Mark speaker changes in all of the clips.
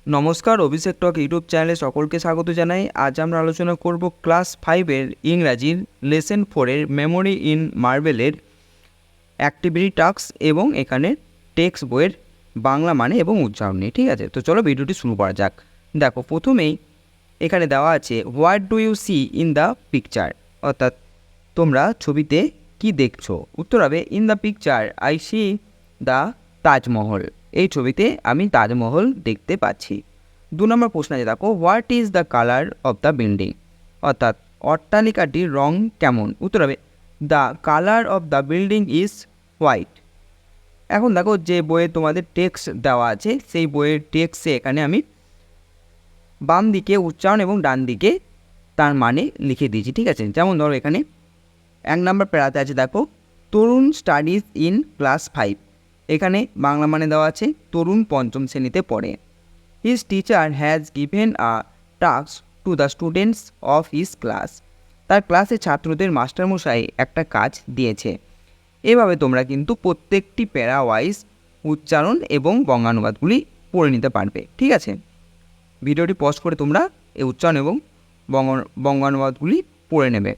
Speaker 1: নমস্কার, অভিষেক টক ইউটিউব চ্যানেলে সকলকে স্বাগত জানাই। আজ আমরা আলোচনা করব ক্লাস 5-এর ইংরাজির লেসন 4-এর মেমোরি ইন মার্বেলের অ্যাক্টিভিটি টাস্ক এবং এখানে টেক্সট বইয়ের বাংলা মানে এবং উচ্চারণ নিয়ে। ঠিক আছে, তো চলো ভিডিওটি শুরু করা যাক। দেখো, প্রথমেই এখানে দেওয়া আছে what do you see in the picture, অর্থাৎ তোমরা ছবিতে কি দেখছো। উত্তর হবে in the picture I see the Taj Mahal. এই ছবিতে আমি তাজমহল দেখতে পাচ্ছি। 2 নম্বর প্রশ্ন আছে, দেখো what is the colour of the building, অর্থাৎ অট্টালিকাটির রং কেমন। উত্তর হবে the colour of the building is white. এখন দেখো, যে বইয়ে তোমাদের টেক্সট দেওয়া আছে সেই বইয়ের টেক্সটে এখানে আমি বাম দিকে উচ্চারণ এবং ডান দিকে তার মানে লিখে দিয়েছি। ঠিক আছে, যেমন ধরো এখানে 1 নম্বর প্যারাতে আছে, দেখো তরুণ স্টাডিজ ইন ক্লাস 5। এখানে বাংলা মানে দেওয়া আছে তরুণ পঞ্চম শ্রেণীতে পড়ে। His teacher has given a task to the students of his class. তার ক্লাসে ছাত্রদের মাস্টারমশাই একটা কাজ দিয়েছে। এভাবে তোমরা কিন্তু প্রত্যেকটি প্যারা ওয়াইজ উচ্চারণ এবং বঙ্গানুবাদগুলি পড়ে নিতে পারবে। ঠিক আছে, ভিডিওটি পজ করে তোমরা এই উচ্চারণ এবং বঙ্গানুবাদগুলি পড়ে নেবে।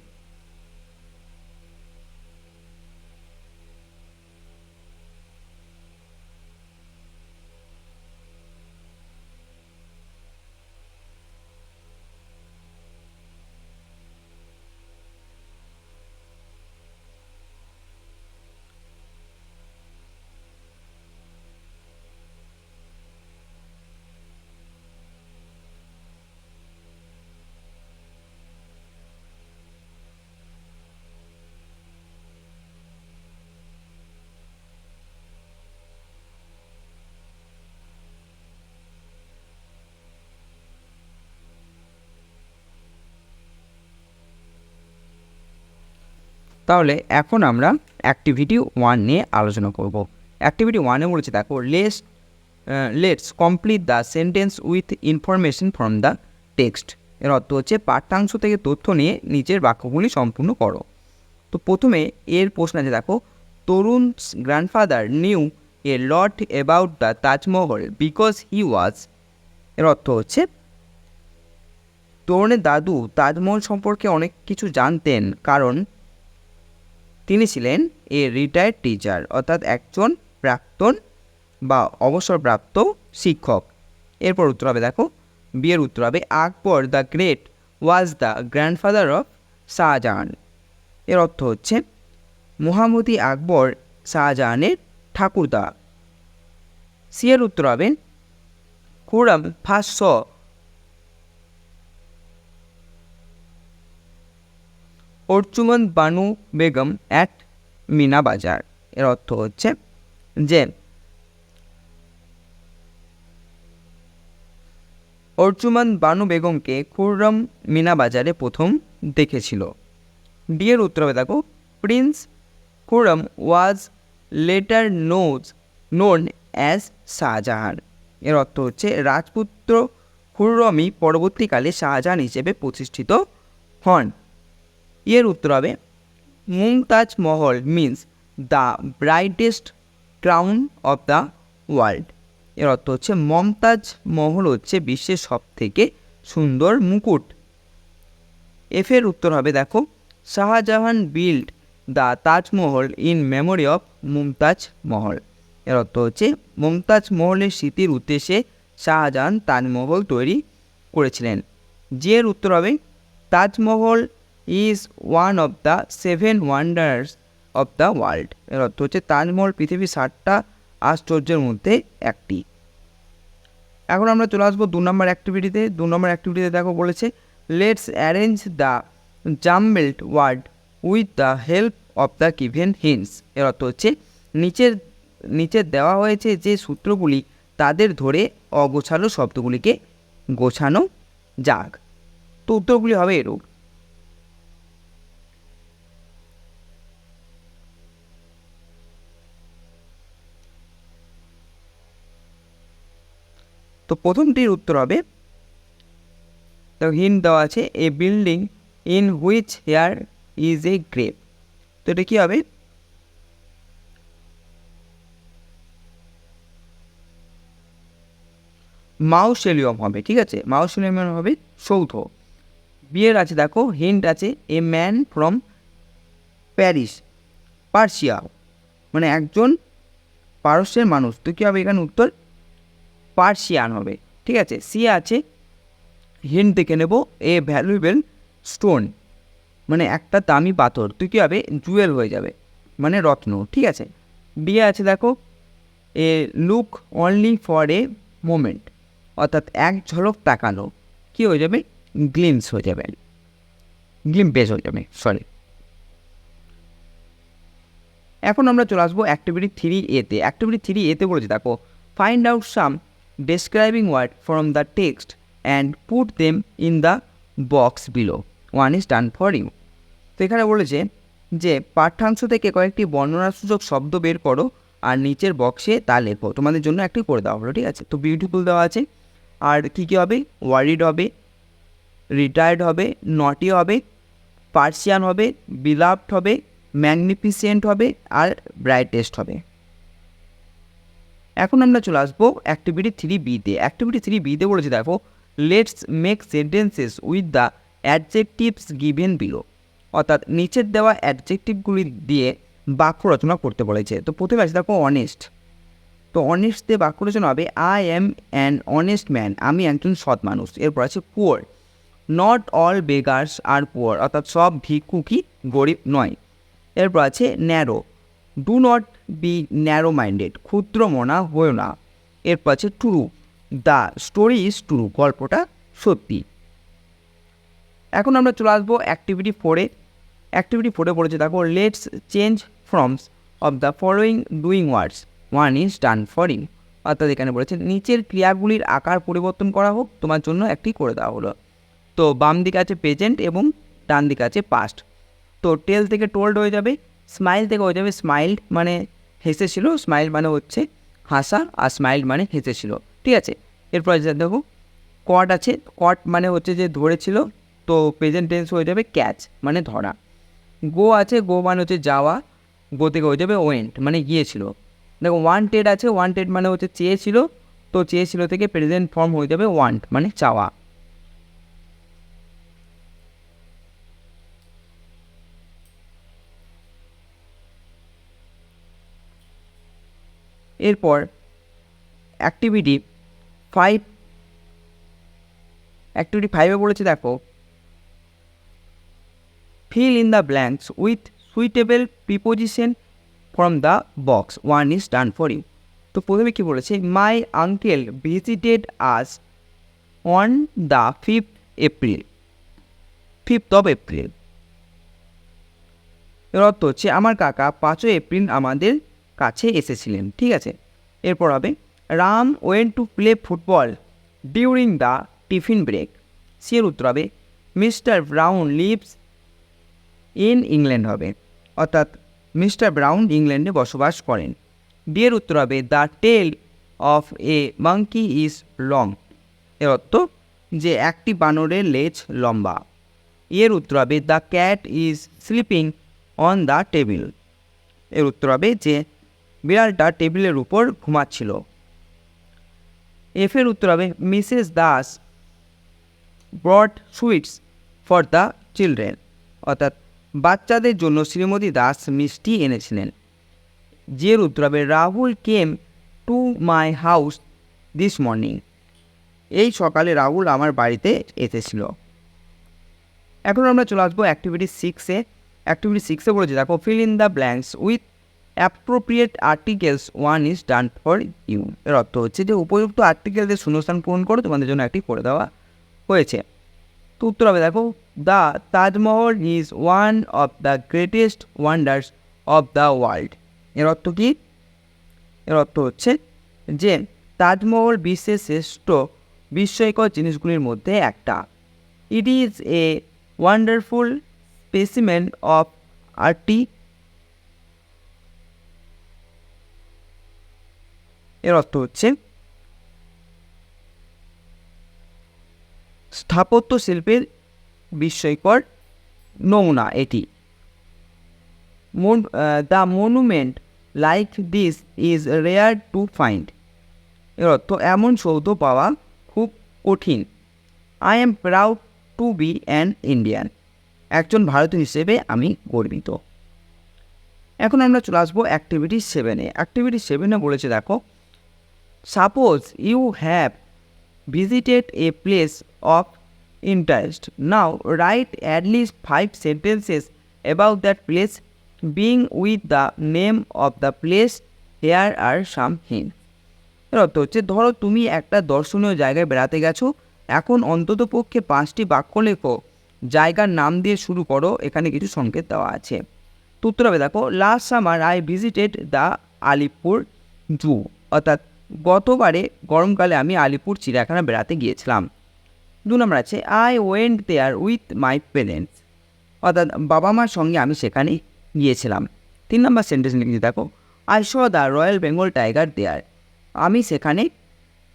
Speaker 1: তাহলে এখন আমরা অ্যাক্টিভিটি 1 নিয়ে আলোচনা করব। অ্যাক্টিভিটি 1-এ বলেছে, দেখো let's complete the sentence with information from the text. এর অর্থ হচ্ছে পাঠ্যাংশ থেকে তথ্য নিয়ে নিচের বাক্যগুলি সম্পূর্ণ করো। তো প্রথমে এর প্রশ্ন আছে, দেখো Tarun grandfather knew a lot about the Taj Mahal because he was. এর অর্থ হচ্ছে তরুণের দাদু তাজমহল সম্পর্কে অনেক কিছু জানতেন কারণ তিনি ছিলেন এ রিটায়ার্ড টিচার, অর্থাৎ একজন প্রাক্তন বা অবসরপ্রাপ্ত শিক্ষক। এরপর উত্তর হবে, দেখো বিয়ের উত্তর হবে Akbar the great was the grandfather of Shah Jahan. এর অর্থ হচ্ছে মহামতি আকবর শাহজাহানের ঠাকুরদা। সি এর উত্তর হবে Khurram first saw Arjumand Banu Begum at Meena Bazaar. এর অর্থ হচ্ছে যে অর্চুমান বানু বেগমকে খুররম মিনা বাজারে প্রথম দেখেছিল। ডি এর উত্তর হবে, দেখো প্রিন্স খুররম ওয়াজ লেটার নোন অ্যাজ শাহজাহান। এর অর্থ হচ্ছে রাজপুত্র খুররমই পরবর্তীকালে শাহজাহান হিসেবে প্রতিষ্ঠিত হন। এর উত্তর হবে মুমতাজ মহল means the brightest crown of the world. এর অর্থ হচ্ছে মমতাজ মহল হচ্ছে বিশ্বের সবথেকে সুন্দর মুকুট। এফ এর উত্তর হবে, দেখো Shahjahan build the Taj Mahal in memory of Mumtaz মহল। এর অর্থ হচ্ছে মুমতাজ মহলের স্মৃতির উদ্দেশ্যে শাহজাহান তাজমহল তৈরি করেছিলেন। জি এর উত্তর হবে Taj Mahal is one of the 7 wonders of the world. এর অর্থ হচ্ছে তাজমহল পৃথিবীর 7টা আশ্চর্যের মধ্যে একটি। এখন আমরা চলে আসবো 2 নম্বর অ্যাক্টিভিটিতে। 2 নম্বর অ্যাক্টিভিটিতে দেখো বলেছে let's arrange the jumbled word with the help of the given hints. এর অর্থ হচ্ছে নিচের দেওয়া হয়েছে যে সূত্রগুলি তাদের ধরে অগোছালো শব্দগুলিকে গোছানো যাক। তো উত্তরগুলি হবে এরূপ। তো প্রথমটির উত্তর হবে, তো হিন্ট দেওয়া আছে a building in which here is a grape. তো এটা কী হবে, মাউসোলিয়াম হবে, ঠিক আছে, মাউসোলিয়াম হবে সৌধ। বিয়ের আছে দেখো হিন্ট আছে a man from Paris Persia, মানে একজন পারস্যের মানুষ, তো কী হবে এখানে উত্তর পার্সিয়ান হবে, ঠিক আছে। সি আছে হিন্ট দেখে নেব এ ভ্যালুয়েবল স্টোন, মানে একটা দামি পাথর, তো কী হবে জুয়েল হয়ে যাবে, মানে রত্ন, ঠিক আছে। বিয়ে আছে দেখো এ look only for a moment, অর্থাৎ এক ঝলক তাকানো, কী হয়ে যাবে গ্লিমস হয়ে যাবে, গ্লিম্পেস হয়ে যাবে, সরি। এখন আমরা চলে আসবো অ্যাক্টিভিটি 3A-তে। অ্যাক্টিভিটি 3A-তে বলেছে দেখো find out some describing word from the text and put them in the box below, one is done for you. তো এখানে বলেছে যে পাঠ্যাংশ থেকে কয়েকটি বর্ণনাসূচক শব্দ বের করো আর নিচের বক্সে তা লেখো, তোমাদের জন্য একটি করে দেওয়া হলো, ঠিক আছে। তো বিউটিফুল দেওয়া আছে, আর কী কী হবে ওয়ারিড হবে, রিটায়ার্ড হবে, নটি হবে, পার্সিয়ান হবে, বিলাভড হবে, ম্যাগনিফিসেন্ট হবে, আর ব্রাইটেস্ট হবে। এখন আমরা চলে আসবো অ্যাক্টিভিটি 3B-তে। অ্যাক্টিভিটি 3B-তে বলেছে দেখো let's make sentences with the adjectives given below, অর্থাৎ নিচের দেওয়া অ্যাডজেক্টিভগুলি দিয়ে বাক্য রচনা করতে বলেছে। তো প্রথমে আছে দেখো অনেস্ট, তো অনেস্ট দিয়ে বাক্য রচনা হবে I am an honest man, আমি একজন সৎ মানুষ। এরপর আছে poor, not all beggars are poor, অর্থাৎ সব ভিক্ষুকই গরিব নয়। এরপর আছে narrow, do not be narrow minded, ক্ষুদ্র মনা হয়েও না। এরপর আছে true, the story is true, গল্পটা সত্যি। এখন আমরা চলে আসবো অ্যাক্টিভিটি 4-এ। অ্যাক্টিভিটি 4-এ পড়েছে দেখো let's change forms of the following doing words, one is done for you, অর্থাৎ এখানে বলেছে নিচের ক্রিয়াগুলির আকার পরিবর্তন করা হোক, তোমার জন্য একটি করে দেওয়া হলো। তো বাম দিকে আছে প্রেজেন্ট এবং ডান দিকে আছে পাস্ট। তো টেল থেকে টোল্ড হয়ে যাবে, স্মাইল থেকে হয়ে যাবে স্মাইল্ড, মানে হেসেছিল, স্মাইল মানে হচ্ছে হাসা, আর স্মাইল্ড মানে হেসেছিল, ঠিক আছে। এরপর দেখো কট আছে, কট মানে হচ্ছে যে ধরেছিল, তো প্রেজেন্ট টেন্স হয়ে যাবে ক্যাচ, মানে ধরা। গো আছে, গো মানে হচ্ছে যাওয়া, গো থেকে হয়ে যাবে ওয়েন্ট, মানে গিয়েছিল। দেখো ওয়ান্টেড আছে, ওয়ান্টেড মানে হচ্ছে চেয়েছিল, তো চেয়েছিল থেকে প্রেজেন্ট ফর্ম হয়ে যাবে ওয়ান্ট, মানে চাওয়া। এরপর অ্যাক্টিভিটি 5-এ বলেছে দেখো fill in the blanks with suitable preposition from the box, one is done for you. তো প্রথমে কী বলেছে my uncle visited us on the 5th of April. এর অর্থ হচ্ছে আমার কাকা 5ই এপ্রিল আমাদের কাছে এসেছিলেন, ঠিক আছে। এরপর হবে Ram went to play football during the tiffin break, C এর উত্তর হবে Mr Brown lives in England হবে, অর্থাৎ মিস্টার ব্রাউন ইংল্যান্ডে বসবাস করেন। ডি এর উত্তর হবে the tail of a monkey is long, এর অর্থ যে একটি বানরের লেজ লম্বা। এর উত্তর হবে the cat is sleeping on the table, এর উত্তর হবে যে বিড়ালটা টেবিলের উপর ঘুমাচ্ছিল। এফ এর উত্তর হবে Mrs Das brought sweets for the children, অর্থাৎ বাচ্চাদের জন্য শ্রীমতী দাস মিষ্টি এনেছিলেন। জি এর উত্তর হবে Rahul came to my house this morning, এই সকালে রাহুল আমার বাড়িতে এসেছিল। এখন আমরা চলে আসবো অ্যাক্টিভিটি 6-এ। অ্যাক্টিভিটি 6-এ বলেছে দেখো fill in the blanks with appropriate articles, one is done for you, এর অর্থ হচ্ছে যে উপযুক্ত আর্টিকেলদের শূন্যস্থান পূরণ করো, তোমাদের জন্য একটি করে দেওয়া হয়েছে। তো উত্তর হবে দেখো the Taj Mahal is one of the greatest wonders of the world, এর অর্থ কী? এর অর্থ হচ্ছে যে তাজমহল বিশ্বের শ্রেষ্ঠ বিস্ময়কর জিনিসগুলির মধ্যে একটা। It is a wonderful specimen of RT, এর অর্থ হচ্ছে স্থাপত্য শিল্পের বিস্ময়কর নমুনা এটি। The monument like this is rare to find, এর অর্থ এমন সৌধ পাওয়া কঠিন। I am proud to be an Indian. একজন ভারতীয় হিসেবে আমি গর্বিত। এখন আমরা চলে আসবো অ্যাক্টিভিটি 7-এ। অ্যাক্টিভিটি 7-এ বলেছে দেখো, suppose you have visited a place of interest. Now write at least 5 sentences about that place, being with the name of the place. Here are some hints. এর অর্থ হচ্ছে, ধরো তুমি একটা দর্শনীয় জায়গায় বেড়াতে গেছো, এখন অন্তত পক্ষে 5টি বাক্য লেখো, জায়গার নাম দিয়ে শুরু করো, এখানে কিছু সংকেত দেওয়া আছে। তো উত্তর হবে দেখো, last summer I visited the Alipore zoo, অর্থাৎ গতবারে গরমকালে আমি আলিপুর চিড়িয়াখানা বেড়াতে গিয়েছিলাম। 2 নম্বর আছে, I went there with my parents, অর্থাৎ বাবা মার সঙ্গে আমি সেখানে গিয়েছিলাম। 3 নম্বর সেন্টেন্স লিখে দেখো, I saw the royal Bengal tiger there, আমি সেখানে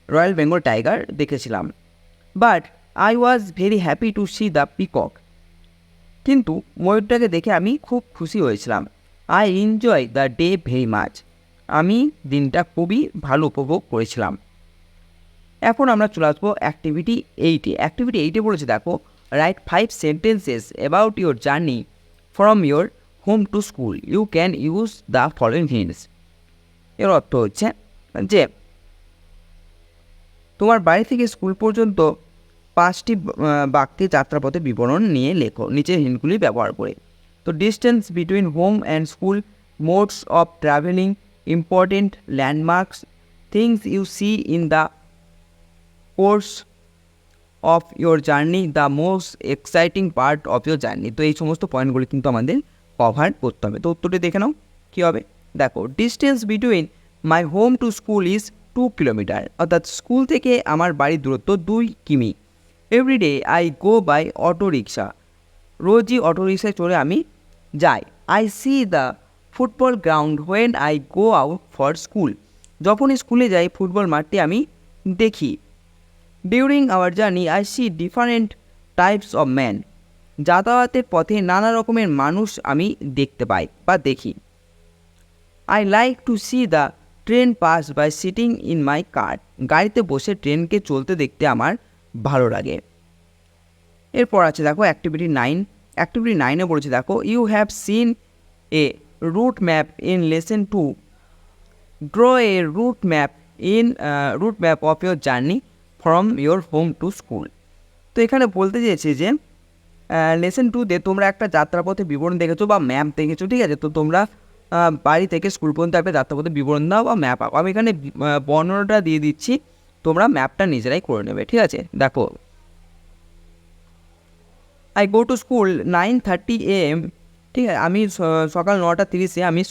Speaker 1: রয়্যাল বেঙ্গল টাইগার দেখেছিলাম। But I was very happy to see the peacock, কিন্তু ময়ূরটাকে দেখে আমি খুব খুশি হয়েছিলাম। I enjoy the day very much, আমি দিনটা খুবই ভালো উপভোগ করেছিলাম। এখন আমরা চলে আসবো অ্যাক্টিভিটি 8-এ। অ্যাক্টিভিটি 8-এ বলেছে দেখো, write 5 sentences about your journey from your home to school, you can use the following hints. এর অর্থ হচ্ছে যে তোমার বাড়ি থেকে স্কুল পর্যন্ত 5টি বাক্যে যাত্রাপথের বিবরণ নিয়ে লেখো নিচের হিন্টগুলি ব্যবহার করে। তো distance between home and school, modes of travelling, important landmarks, things you see in the course of your journey, the most exciting part of your journey. তো এই সমস্ত পয়েন্টগুলি কিন্তু আমাদের কভার করতে হবে। তো উত্তরটি দেখে নাও কী হবে। দেখো, distance between my home to school is 2 kilometre, অর্থাৎ স্কুল থেকে আমার বাড়ির দূরত্ব 2 কিমি। Everyday I go by auto rickshaw, রোজই অটো রিক্সায় চড়ে আমি যাই। I see the football ground when I go out for school, যখনই স্কুলে যাই ফুটবল মাঠটি আমি দেখি। During our journey I see different types of man, যাতায়াতের পথে নানা রকমের মানুষ আমি দেখতে পাই বা দেখি। I like to see the train pass by sitting in my car, গাড়িতে বসে ট্রেনকে চলতে দেখতে আমার ভালো লাগে। এরপর আছে দেখো অ্যাক্টিভিটি 9। অ্যাক্টিভিটি 9-এ বলেছে দেখো, you have seen a route map in lesson 2, draw a route map of your journey from your home to school. তো এখানে বলতে চেয়েছে যে লেসন 2-তে তোমরা একটা যাত্রাপথের বিবরণ দেখেছো বা ম্যাপ দেখেছো, ঠিক আছে। তো তোমরা বাড়ি থেকে স্কুল পর্যন্ত একটা যাত্রাপথের বিবরণ দাও বা ম্যাপ আঁকো। আমি এখানে বর্ণনাটা দিয়ে দিচ্ছি, তোমরা ম্যাপটা নিজেরাই করে নেবে, ঠিক আছে। দেখো, I go to school 9:30 AM, ঠিক আছে। আমি সকাল 9:30-এ আমি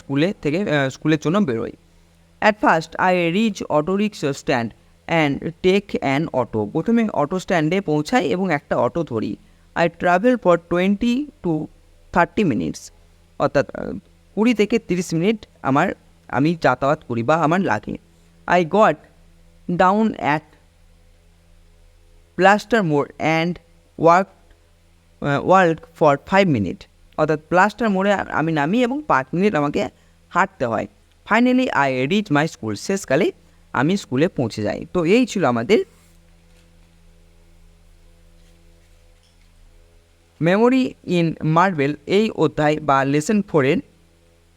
Speaker 1: স্কুলের জন্য বেরোই। At first I reach auto rickshaw stand and take an auto, প্রথমে অটো স্ট্যান্ডে পৌঁছাই এবং একটা অটো ধরি। I travel for 20 to 30 minutes, অর্থাৎ 20 থেকে 30 মিনিট আমি যাতায়াত করি বা আমার লাগে। I got down at plaster মোড় অ্যান্ড ওয়ার্ক ফর 5 মিনিট, অর্থাৎ প্লাস্টার মোড়ে আমি নামি এবং 5 মিনিট আমাকে হাঁটতে হয়। Finally I reach my school, শেষকালে আমি স্কুলে পৌঁছে যাই। তো এই ছিল আমাদের মেমোরি ইন মার্বেল এই অধ্যায় বা লেসন 4-এর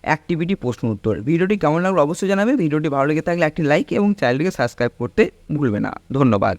Speaker 1: অ্যাক্টিভিটি প্রশ্ন উত্তর। ভিডিওটি কেমন লাগলো অবশ্যই জানাবে। ভিডিওটি ভালো লেগে থাকলে একটি লাইক এবং চ্যানেলটিকে সাবস্ক্রাইব করতে ভুলবে না। ধন্যবাদ।